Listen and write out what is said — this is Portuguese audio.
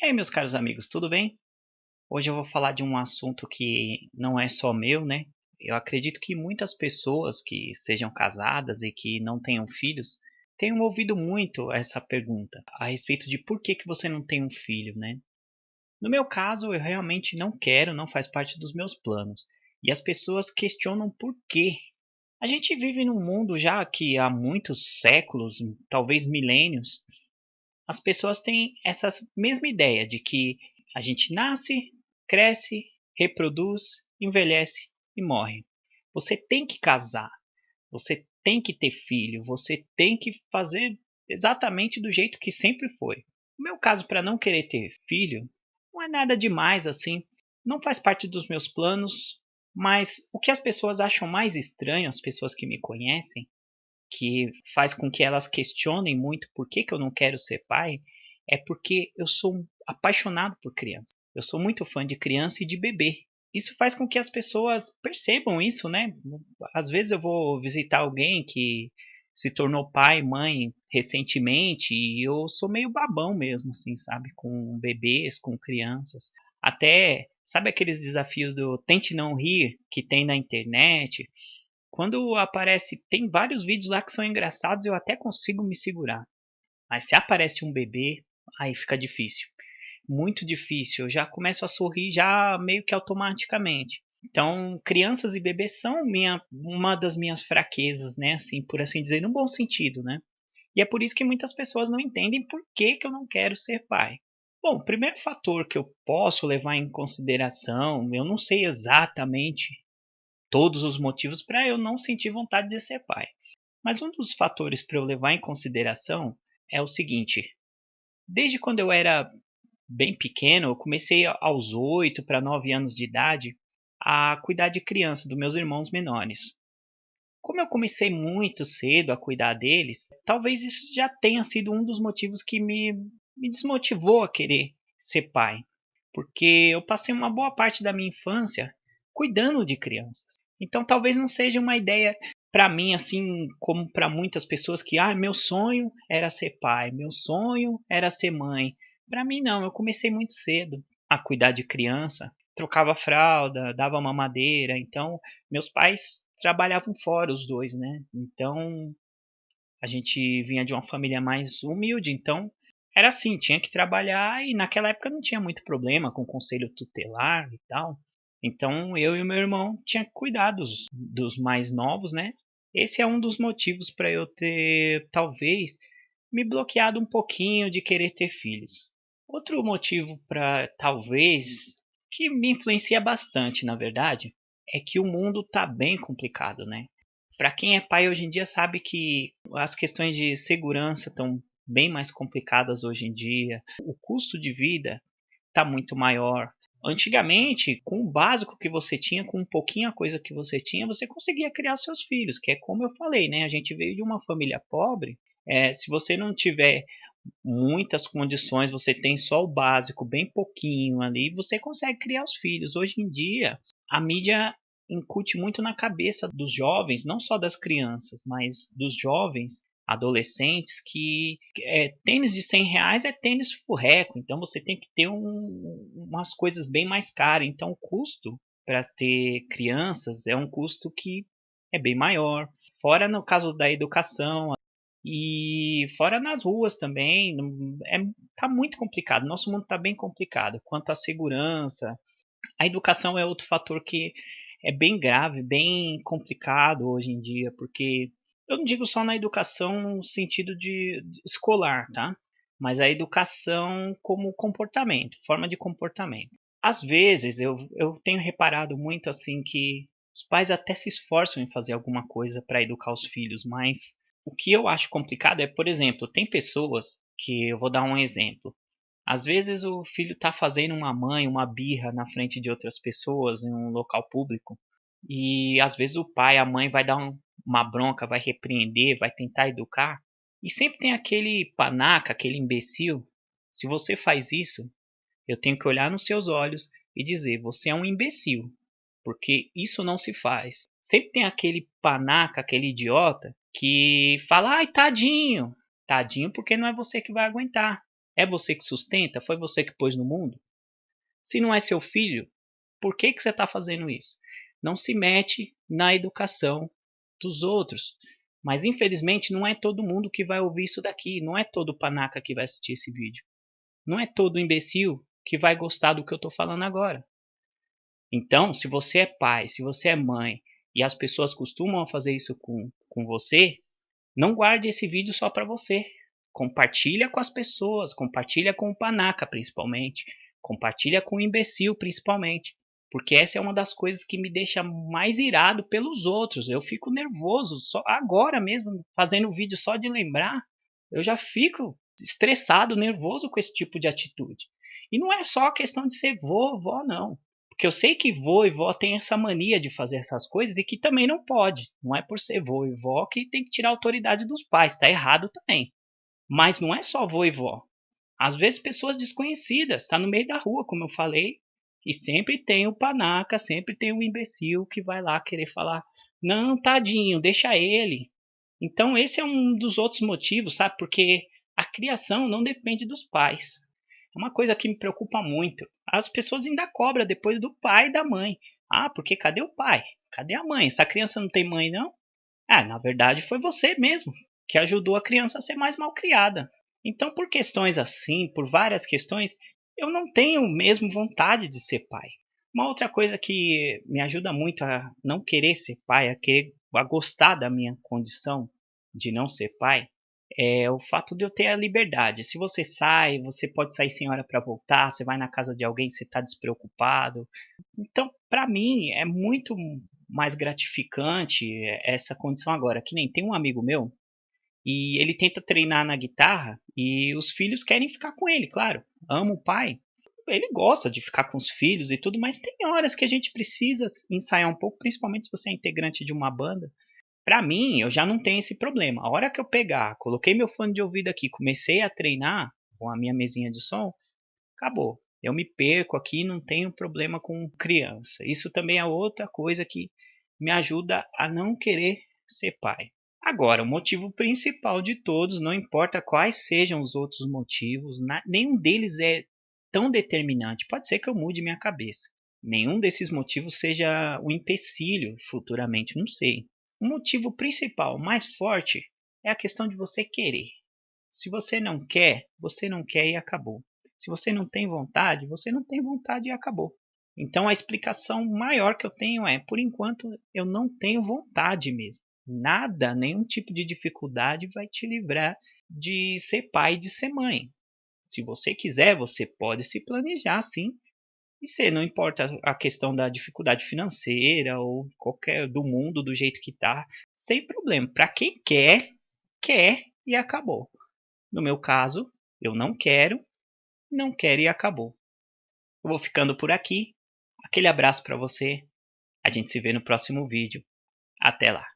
E aí, meus caros amigos, tudo bem? Hoje eu vou falar de um assunto que não é só meu, né? Eu acredito que muitas pessoas que sejam casadas e que não tenham filhos tenham ouvido muito essa pergunta a respeito de por que você não tem um filho, né? No meu caso, eu realmente não quero, não faz parte dos meus planos. E as pessoas questionam por quê. A gente vive num mundo já que há muitos séculos, talvez milênios, as pessoas têm essa mesma ideia de que a gente nasce, cresce, reproduz, envelhece e morre. Você tem que casar, você tem que ter filho, você tem que fazer exatamente do jeito que sempre foi. No meu caso, para não querer ter filho, não é nada demais assim, não faz parte dos meus planos, mas o que as pessoas acham mais estranho, as pessoas que me conhecem, que faz com que elas questionem muito por que eu não quero ser pai, é porque eu sou apaixonado por criança. Eu sou muito fã de criança e de bebê. Isso faz com que as pessoas percebam isso, né? Às vezes eu vou visitar alguém que se tornou pai, mãe recentemente e eu sou meio babão mesmo, assim, sabe? Com bebês, com crianças. Até, sabe aqueles desafios do tente não rir que tem na internet? Quando aparece, tem vários vídeos lá que são engraçados, eu até consigo me segurar. Mas se aparece um bebê, aí fica difícil. Muito difícil. Eu já começo a sorrir já meio que automaticamente. Então, crianças e bebês são uma das minhas fraquezas, né? Assim, por assim dizer, no bom sentido, né? E é por isso que muitas pessoas não entendem por que eu não quero ser pai. Bom, o primeiro fator que eu posso levar em consideração, eu não sei exatamente todos os motivos para eu não sentir vontade de ser pai. Mas um dos fatores para eu levar em consideração é o seguinte: desde quando eu era bem pequeno, eu comecei aos 8 para 9 anos de idade a cuidar de criança, dos meus irmãos menores. Como eu comecei muito cedo a cuidar deles, talvez isso já tenha sido um dos motivos que me desmotivou a querer ser pai. Porque eu passei uma boa parte da minha infância cuidando de crianças. Então talvez não seja uma ideia para mim assim como para muitas pessoas que meu sonho era ser pai, meu sonho era ser mãe. Para mim não, eu comecei muito cedo a cuidar de criança, trocava fralda, dava mamadeira, então meus pais trabalhavam fora os dois, né? Então a gente vinha de uma família mais humilde, então era assim, tinha que trabalhar e naquela época não tinha muito problema com o conselho tutelar e tal. Então eu e o meu irmão tinha que cuidar dos mais novos, né? Esse é um dos motivos para eu ter talvez me bloqueado um pouquinho de querer ter filhos. Outro motivo para talvez que me influencia bastante, na verdade, é que o mundo tá bem complicado, né? Para quem é pai hoje em dia sabe que as questões de segurança estão bem mais complicadas hoje em dia. O custo de vida está muito maior. Antigamente, com o básico que você tinha, com um pouquinho a coisa que você tinha, você conseguia criar seus filhos, que é como eu falei, né? A gente veio de uma família pobre. Se você não tiver muitas condições, você tem só o básico, bem pouquinho ali, você consegue criar os filhos. Hoje em dia, a mídia incute muito na cabeça dos jovens, não só das crianças, mas dos jovens, adolescentes, que tênis de R$ 100 é tênis furreco, então você tem que ter umas coisas bem mais caras. Então o custo para ter crianças é um custo que é bem maior. Fora no caso da educação, e fora nas ruas também, tá muito complicado. Nosso mundo está bem complicado. Quanto à segurança, a educação é outro fator que é bem grave, bem complicado hoje em dia, porque eu não digo só na educação no sentido de escolar, tá? Mas a educação como comportamento, forma de comportamento. Às vezes eu tenho reparado muito assim que os pais até se esforçam em fazer alguma coisa para educar os filhos, mas o que eu acho complicado é, por exemplo, tem pessoas que eu vou dar um exemplo. Às vezes o filho está fazendo uma mãe, uma birra na frente de outras pessoas em um local público e às vezes o pai, a mãe vai dar uma bronca, vai repreender, vai tentar educar e sempre tem aquele panaca, aquele imbecil. Se você faz isso, eu tenho que olhar nos seus olhos e dizer: você é um imbecil, porque isso não se faz. Sempre tem aquele panaca, aquele idiota que fala: ai, tadinho. Tadinho porque não é você que vai aguentar. É você que sustenta? Foi você que pôs no mundo? Se não é seu filho, por que você está fazendo isso? Não se mete na educação dos outros. Mas infelizmente não é todo mundo que vai ouvir isso daqui. Não é todo panaca que vai assistir esse vídeo. Não é todo imbecil que vai gostar do que eu estou falando agora. Então, se você é pai, se você é mãe e as pessoas costumam fazer isso com você, não guarde esse vídeo só para você. Compartilha com as pessoas, compartilha com o panaca principalmente, compartilha com o imbecil principalmente, porque essa é uma das coisas que me deixa mais irado pelos outros. Eu fico nervoso, só agora mesmo, fazendo vídeo só de lembrar, eu já fico estressado, nervoso com esse tipo de atitude. E não é só a questão de ser vô, vó, não. Porque eu sei que vô e vó tem essa mania de fazer essas coisas e que também não pode. Não é por ser vô e vó que tem que tirar a autoridade dos pais. Tá errado também. Mas não é só vô e vó. Às vezes pessoas desconhecidas, tá no meio da rua, como eu falei, e sempre tem o panaca, sempre tem o imbecil que vai lá querer falar: não, tadinho, deixa ele. Então esse é um dos outros motivos, sabe? Porque a criação não depende dos pais. É uma coisa que me preocupa muito. As pessoas ainda cobram depois do pai e da mãe. Ah, porque cadê o pai? Cadê a mãe? Essa criança não tem mãe, não? Ah, na verdade foi você mesmo que ajudou a criança a ser mais mal criada. Então, por questões assim, por várias questões, eu não tenho mesmo vontade de ser pai. Uma outra coisa que me ajuda muito a não querer ser pai, a gostar da minha condição de não ser pai, é o fato de eu ter a liberdade. Se você sai, você pode sair sem hora para voltar, você vai na casa de alguém, você está despreocupado. Então, para mim, é muito mais gratificante essa condição agora. Que nem tem um amigo meu e ele tenta treinar na guitarra e os filhos querem ficar com ele, claro. Ama o pai. Ele gosta de ficar com os filhos e tudo, mas tem horas que a gente precisa ensaiar um pouco, principalmente se você é integrante de uma banda. Para mim, eu já não tenho esse problema. A hora que eu pegar, coloquei meu fone de ouvido aqui, comecei a treinar com a minha mesinha de som, acabou. Eu me perco aqui, não tenho problema com criança. Isso também é outra coisa que me ajuda a não querer ser pai. Agora, o motivo principal de todos, não importa quais sejam os outros motivos, nenhum deles é tão determinante. Pode ser que eu mude minha cabeça. Nenhum desses motivos seja um empecilho futuramente, não sei. O motivo principal, mais forte, é a questão de você querer. Se você não quer e acabou. Se você não tem vontade, você não tem vontade e acabou. Então a explicação maior que eu tenho é, por enquanto, eu não tenho vontade mesmo. Nada, nenhum tipo de dificuldade vai te livrar de ser pai e de ser mãe. Se você quiser, você pode se planejar sim. E se não importa a questão da dificuldade financeira ou qualquer do mundo do jeito que tá, sem problema. Para quem quer, quer e acabou. No meu caso, eu não quero, não quero e acabou. Eu vou ficando por aqui. Aquele abraço para você. A gente se vê no próximo vídeo. Até lá.